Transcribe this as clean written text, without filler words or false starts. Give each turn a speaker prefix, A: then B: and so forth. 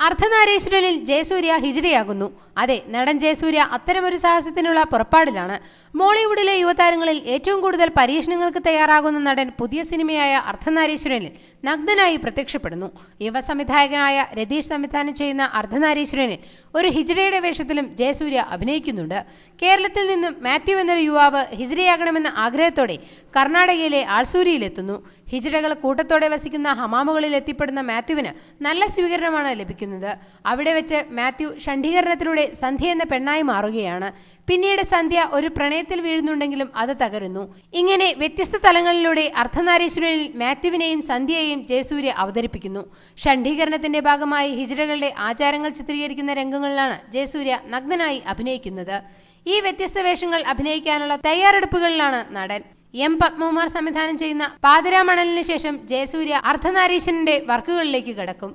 A: അർദ്ധനാരീശ്വരനിൽ ജയസൂര്യ ഹിജഡയാകുന്നു. അതെ, നടൻ ജയസൂര്യ അത്തരമൊരു സാഹസത്തിനുള്ള പുറപ്പാടിലാണ്. മോളിവുഡിലെ യുവതാരങ്ങളിൽ ഏറ്റവും കൂടുതൽ പരീക്ഷണങ്ങൾക്ക് തയ്യാറാകുന്ന നടൻ പുതിയ സിനിമയായ അർദ്ധനാരീശ്വരനിൽ നഗ്നനായി പ്രത്യക്ഷപ്പെടുന്നു. യുവ സംവിധായകനായ രതീഷ് സംവിധാനം ചെയ്യുന്ന അർദ്ധനാരീശ്വരനിൽ ഒരു ഹിജഡയുടെ വേഷത്തിലും ജയസൂര്യ അഭിനയിക്കുന്നുണ്ട്. കേരളത്തിൽ നിന്നും മാത്യു എന്നൊരു യുവാവ് ഹിജഡയാകണമെന്ന ആഗ്രഹത്തോടെ കർണാടകയിലെ ആൾസൂരിയിലെത്തുന്നു. ഹിജഡകൾ കൂട്ടത്തോടെ വസിക്കുന്ന ഹമാമുകളിൽ എത്തിപ്പെടുന്ന മാത്യുവിന് നല്ല സ്വീകരണമാണ് ലഭിക്കുന്നത്. അവിടെ വെച്ച് മാത്യു ഷണ്ഡീകരണത്തിലൂടെ സന്ധ്യ എന്ന പെണ്ണായി മാറുകയാണ്. പിന്നീട് സന്ധ്യ ഒരു പ്രണയത്തിൽ വീഴുന്നുണ്ടെങ്കിലും അത് തകരുന്നു. ഇങ്ങനെ വ്യത്യസ്ത തലങ്ങളിലൂടെ അർദ്ധനാരീശ്വരനിൽ മാത്യുവിനെയും സന്ധ്യയെയും ജയസൂര്യ അവതരിപ്പിക്കുന്നു. ഷണ്ഡീകരണത്തിന്റെ ഭാഗമായി ഹിജഡകളുടെ ആചാരങ്ങൾ ചിത്രീകരിക്കുന്ന രംഗങ്ങളിലാണ് ജയസൂര്യ നഗ്നനായി അഭിനയിക്കുന്നത്. ഈ വ്യത്യസ്ത വേഷങ്ങൾ അഭിനയിക്കാനുള്ള തയ്യാറെടുപ്പുകളിലാണ് നടൻ. എം പത്മകുമാർ സംവിധാനം ചെയ്യുന്ന പാതിരാമണലിന് ശേഷം ജയസൂര്യ അർദ്ധനാരീശ്വരന്റെ വർക്കുകളിലേക്ക് കടക്കും.